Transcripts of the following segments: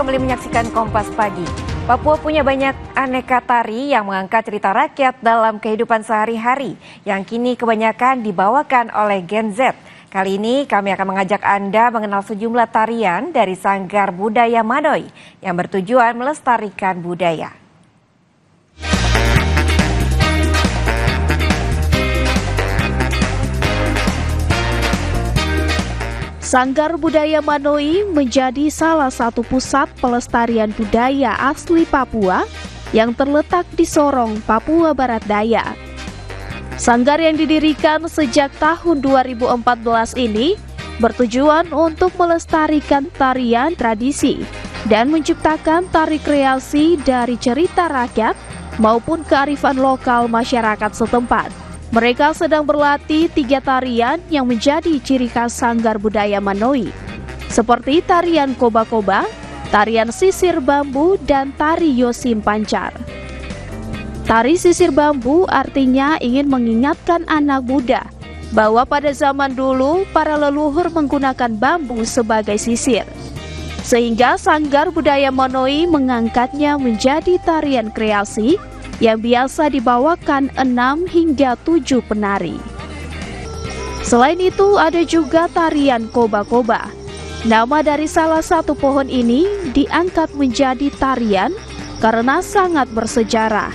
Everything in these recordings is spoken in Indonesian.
kembali menyaksikan Kompas Pagi. Papua punya banyak aneka tari yang mengangkat cerita rakyat dalam kehidupan sehari-hari yang kini kebanyakan dibawakan oleh Gen Z. Kali ini kami akan mengajak Anda mengenal sejumlah tarian dari Sanggar Budaya Manoy yang bertujuan melestarikan budaya. Sanggar Budaya Manoy menjadi salah satu pusat pelestarian budaya asli Papua yang terletak di Sorong, Papua Barat Daya. Sanggar yang didirikan sejak tahun 2014 ini bertujuan untuk melestarikan tarian tradisi dan menciptakan tari kreasi dari cerita rakyat maupun kearifan lokal masyarakat setempat. Mereka sedang berlatih 3 tarian yang menjadi ciri khas Sanggar Budaya Manoy, seperti tarian koba-koba, tarian sisir bambu, dan tari yosim pancar. Tari sisir bambu artinya ingin mengingatkan anak muda bahwa pada zaman dulu para leluhur menggunakan bambu sebagai sisir, sehingga Sanggar Budaya Manoy mengangkatnya menjadi tarian kreasi yang biasa dibawakan 6 hingga 7 penari. Selain itu ada juga tarian koba-koba. Nama dari salah satu pohon ini diangkat menjadi tarian karena sangat bersejarah.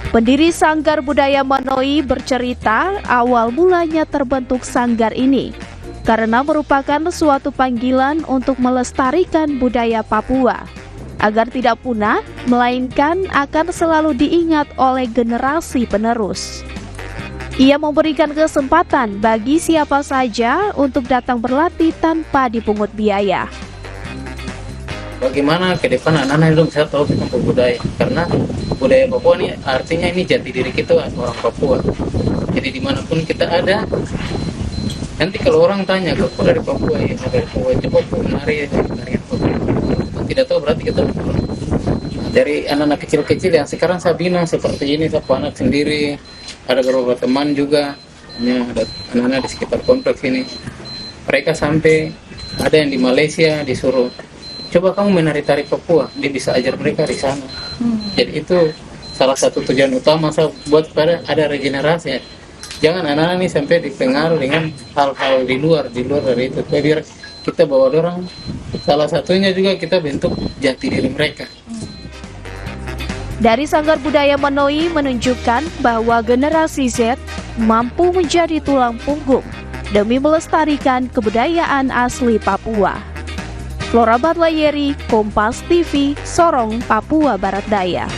Pendiri Sanggar Budaya Manoy bercerita awal mulanya terbentuk sanggar ini karena merupakan suatu panggilan untuk melestarikan budaya Papua agar tidak punah, melainkan akan selalu diingat oleh generasi penerus. Ia memberikan kesempatan bagi siapa saja untuk datang berlatih tanpa dipungut biaya. Bagaimana ke depan anak-anak itu bisa tahu tentang budaya, karena budaya Papua ini artinya ini jati diri kita orang Papua. Jadi dimanapun kita ada, nanti kalau orang tanya kau dari Papua, ya dari Papua, coba menari Papua. Tidak tahu berarti kita dari anak-anak kecil-kecil yang sekarang saya bina seperti ini, saya anak sendiri, ada beberapa teman juga, ada anak-anak di sekitar kompleks ini. Mereka sampai ada yang di Malaysia disuruh, coba kamu menari tari Papua, dia bisa ajar mereka di sana. Jadi itu salah satu tujuan utama saya buat pada ada regenerasi. Jangan anak-anak ini sampai dipengaruhi dengan hal-hal di luar dari itu. Biar kita bawa orang, salah satunya juga kita bentuk jati diri mereka. Dari Sanggar Budaya Manoy menunjukkan bahwa generasi Z mampu menjadi tulang punggung demi melestarikan kebudayaan asli Papua. Flora Batlayeri, Kompas TV, Sorong, Papua Barat Daya.